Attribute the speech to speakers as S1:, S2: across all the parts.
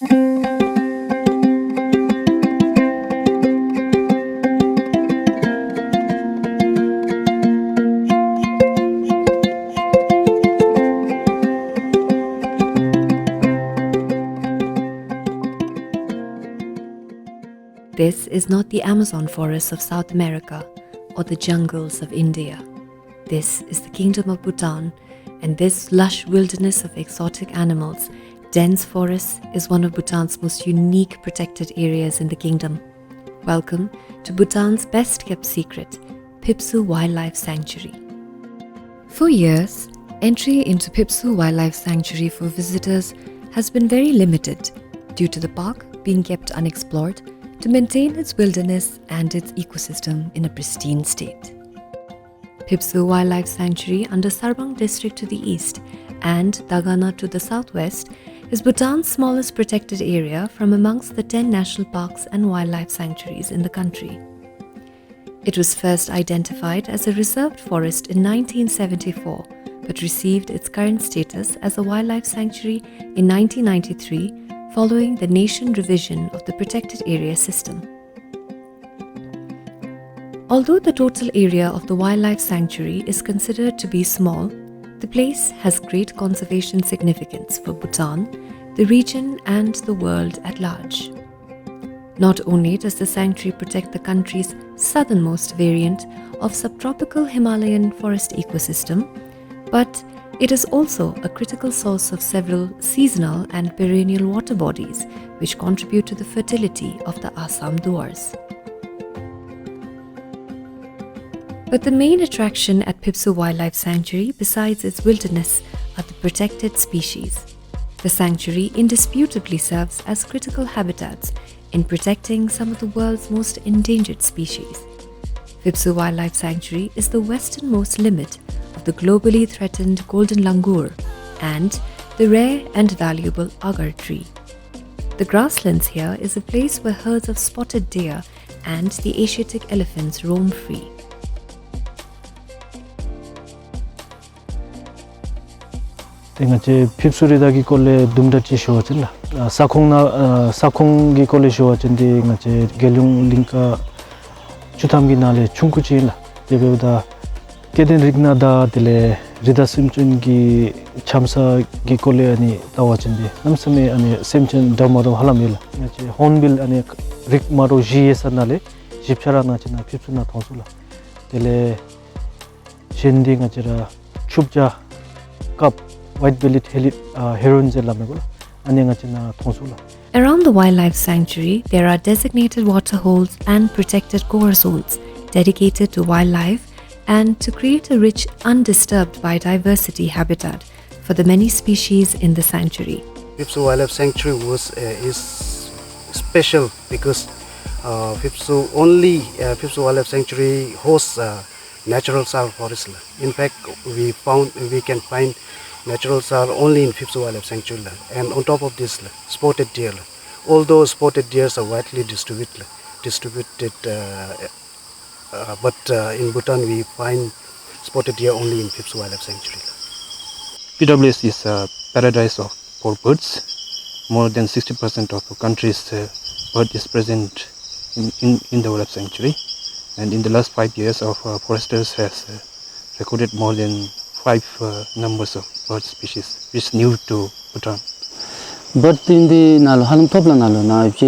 S1: This is not the Amazon forests of South America or the jungles of India. This is the Kingdom of Bhutan, and this lush wilderness of exotic animals, dense forests, is one of Bhutan's most unique protected areas in the kingdom. Welcome to Bhutan's best-kept secret, Phibsoo Wildlife Sanctuary. For years, entry into Phibsoo Wildlife Sanctuary for visitors has been very limited due to the park being kept unexplored to maintain its wilderness and its ecosystem in a pristine state. Phibsoo Wildlife Sanctuary under Sarbang district to the east and Dagana to the southwest is Bhutan's smallest protected area from amongst the 10 national parks and wildlife sanctuaries in the country. It was first identified as a reserved forest in 1974 but received its current status as a wildlife sanctuary in 1993 following the nation revision of the protected area system. Although the total area of the wildlife sanctuary is considered to be small, the place has great conservation significance for Bhutan, the region, and the world at large. Not only does the sanctuary protect the country's southernmost variant of subtropical Himalayan forest ecosystem, but it is also a critical source of several seasonal and perennial water bodies which contribute to the fertility of the Assam duars. But the main attraction at Phibsoo Wildlife Sanctuary, besides its wilderness, are the protected species. The sanctuary indisputably serves as critical habitats in protecting some of the world's most endangered species. Phibsoo Wildlife Sanctuary is the westernmost limit of the globally threatened golden langur and the rare and valuable agar tree. The grasslands here is a place where herds of spotted deer and the Asiatic elephants roam free.
S2: 땡아체 핍수리다기 꼴레 둠다치 쇼와질라 사콩기 꼴레 쇼와진디 땡아체 겔룽 링카 주탐기 나레 충쿠치라 제베우다 केदेन रिग्नादा दिले रिदा सिमचुनगी 참사기 콜레 아니 तावाचंदी नमसमे 아니 सेमचन दमरो हलामिल याचे hornbill 아니 रिकमारो जीएसनाले 집차라나 지나 핍수나 통술라 딜레 신딩 아지라 춥자 갑 white-bellied herons lamegola aninga china thongsula.
S1: Around the wildlife sanctuary, there are designated water holes and protected core zones dedicated to wildlife and to create a rich, undisturbed biodiversity habitat for the many species in the sanctuary.
S3: Phibsoo Wildlife Sanctuary is special because Phibsoo Wildlife Sanctuary hosts natural soil forest. In fact, we can find natural soil only in Phibsoo Wildlife Sanctuary. And on top of this, spotted deer. Although spotted deer are widely distributed, but in Bhutan we find spotted deer only in Phibsoo Wildlife Sanctuary.
S4: PWS is a paradise for birds. More than 60% of the country's bird is present in the wildlife sanctuary. And in the last 5 years, our foresters has recorded more than 5 numbers of bird species, which is new to Bhutan.
S5: Bird in the nalo halam topla nalo na if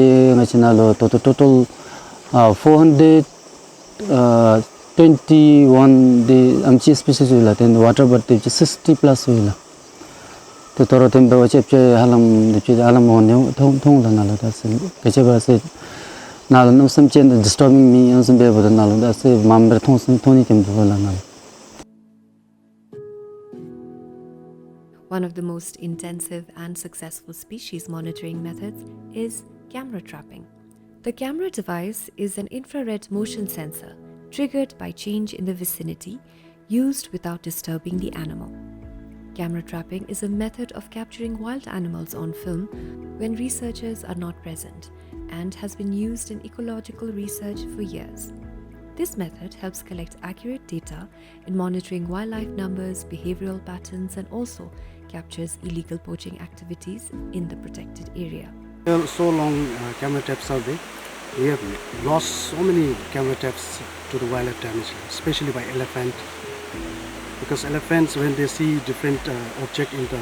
S5: nalo total 421 the amchi species wila then water bird 60 plus wila. To toro tembe wache halam halam on thong la nalo that's kacheba se nalo no some change disturbing me on some bebo nalo that's mamber thoni tembe wala nalo.
S1: One of the most intensive and successful species monitoring methods is camera trapping. The camera device is an infrared motion sensor triggered by change in the vicinity used without disturbing the animal. Camera trapping is a method of capturing wild animals on film when researchers are not present and has been used in ecological research for years. This method helps collect accurate data in monitoring wildlife numbers, behavioral patterns, and also captures illegal poaching activities in the protected area.
S3: So long camera trap survey, we have lost so many camera traps to the wildlife damage, especially by elephant. Because elephants, when they see different object in the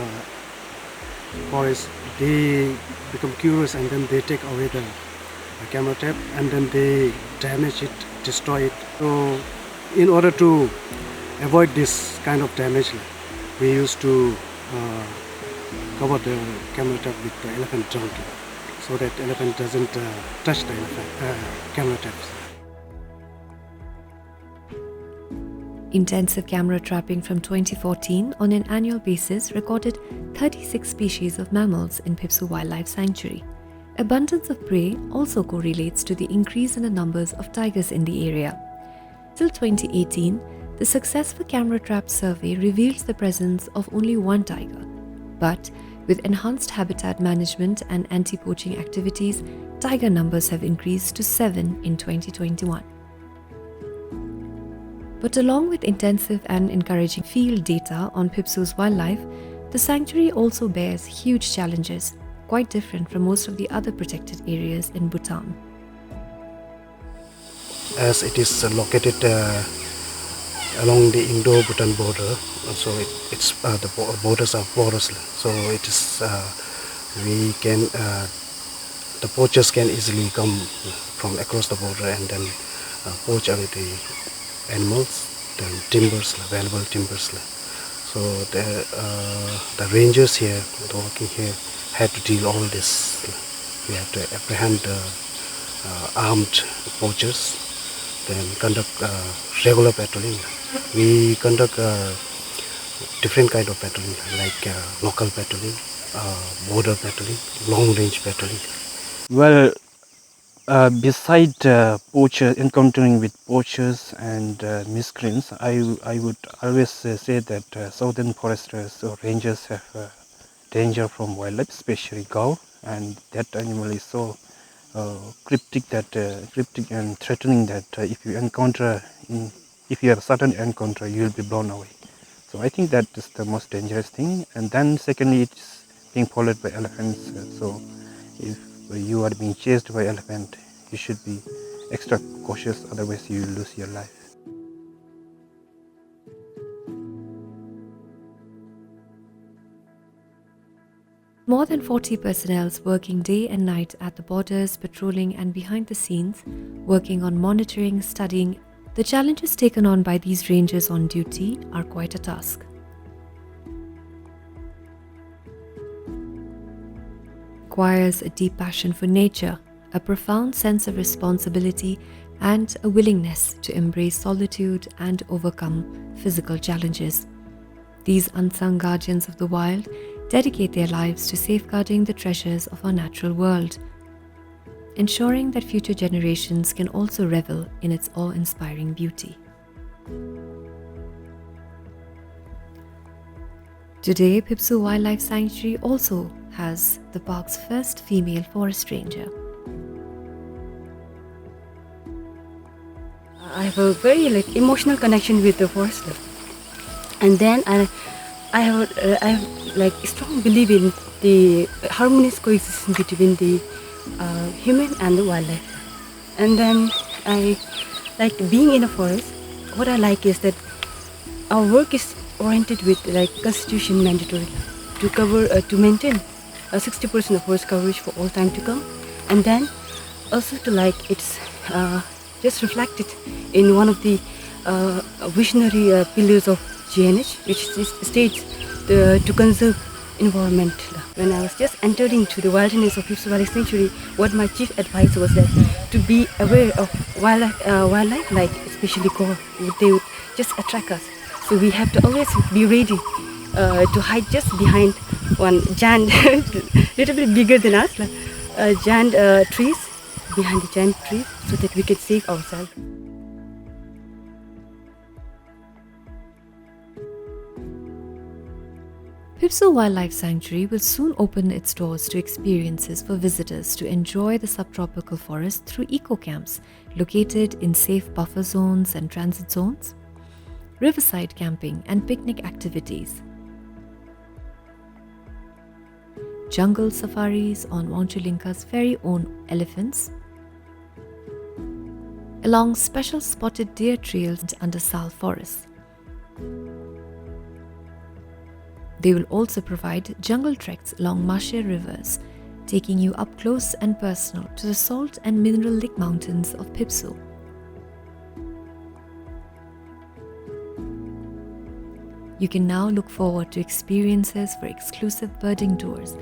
S3: forest, they become curious and then they take away the camera trap and then they damage it, destroy it. So in order to avoid this kind of damage, we used to cover the camera trap with the elephant junk so that elephant doesn't touch the camera traps.
S1: Intensive camera trapping from 2014 on an annual basis recorded 36 species of mammals in Phibsoo Wildlife Sanctuary. Abundance of prey also correlates to the increase in the numbers of tigers in the area. Till 2018, the successful camera trap survey reveals the presence of only one tiger. But with enhanced habitat management and anti-poaching activities, tiger numbers have increased to 7 in 2021. But along with intensive and encouraging field data on Phibsoo's wildlife, the sanctuary also bears huge challenges, quite different from most of the other protected areas in Bhutan.
S3: As it is located along the Indo-Bhutan border, so it's the borders are porous. So it is the poachers can easily come from across the border and then poach away the animals, the timbers, valuable timbers. So the rangers here, the working here, had to deal all this. We have to apprehend armed poachers, then conduct regular patrolling. We conduct different kind of patrolling, like local patrolling, border patrolling, long range patrolling.
S4: Well, beside encountering with poachers and miscreants, I would always say that southern foresters or rangers have danger from wildlife, especially cow, and that animal is so cryptic and threatening that if you have a sudden encounter, you will be blown away. So I think that is the most dangerous thing. And then secondly, it's being followed by elephants. So if you are being chased by elephant, you should be extra cautious, otherwise you will lose your life.
S1: More than 40 personnel working day and night at the borders, patrolling and behind the scenes, working on monitoring, studying. The challenges taken on by these rangers on duty are quite a task. Requires a deep passion for nature, a profound sense of responsibility, and a willingness to embrace solitude and overcome physical challenges. These unsung guardians of the wild dedicate their lives to safeguarding the treasures of our natural world, ensuring that future generations can also revel in its awe-inspiring beauty. Today, Phibsoo Wildlife Sanctuary also has the park's first female forest ranger.
S6: I have a very emotional connection with the forest, and then I have like strong belief in the harmonious coexistence between the human and the wildlife. And then I like being in a forest. What I like is that our work is oriented with like constitution mandatory to cover to maintain 60% of forest coverage for all time to come, and then also to like it's just reflected in one of the visionary pillars of GNH, which states to conserve environment. When I was just entering to the wilderness of Phibsoo Wildlife Sanctuary, what my chief advice was that to be aware of wildlife, like especially gore, they would just attract us. So we have to always be ready to hide just behind one giant, little bit bigger than us, like giant trees, behind the giant trees, so that we can save ourselves.
S1: Phibsoo Wildlife Sanctuary will soon open its doors to experiences for visitors to enjoy the subtropical forest through eco-camps located in safe buffer zones and transit zones, riverside camping and picnic activities. jungle safaris on Wanchulinka's very own elephants, along special spotted deer trails under Sal forests. They will also provide jungle treks along marshy rivers, taking you up close and personal to the salt and mineral lake mountains of Phibsoo. You can now look forward to experiences for exclusive birding tours,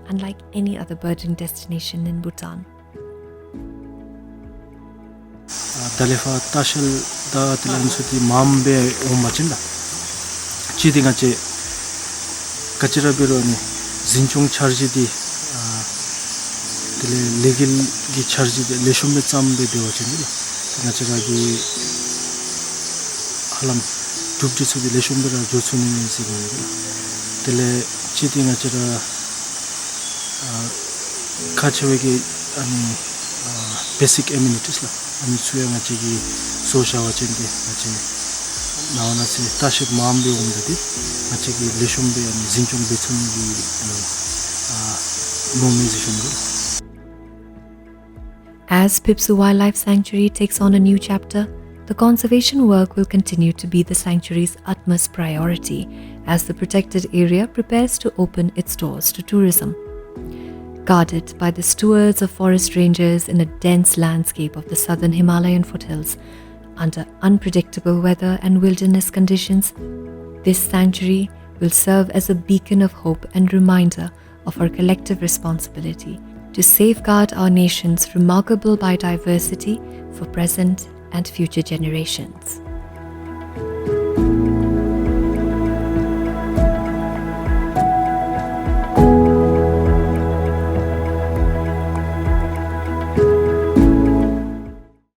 S1: unlike any other birding destination in Bhutan.
S2: Dalefa tashal da tilan suti mambe ummachinda chidi ngache kachira biro ni zinchung charji di tile legal gi charji de leshumbe chambe de wachinda ngache ga gi halam dubji sudi leshumbe ra jochuni ni siganda tile chidi ngache ra kachewe gi ani basic amenities la ani suya ngache gi sosha wachinde ngache nawana se tashik mambe umdadi ngache gi leshumbe ani zinchung bechun gi normalization.
S1: As Phibsoo Wildlife Sanctuary takes on a new chapter, the conservation work will continue to be the sanctuary's utmost priority as the protected area prepares to open its doors to tourism. Guarded by the stewards of forest rangers in a dense landscape of the southern Himalayan foothills, under unpredictable weather and wilderness conditions, this sanctuary will serve as a beacon of hope and reminder of our collective responsibility to safeguard our nation's remarkable biodiversity for present and future generations.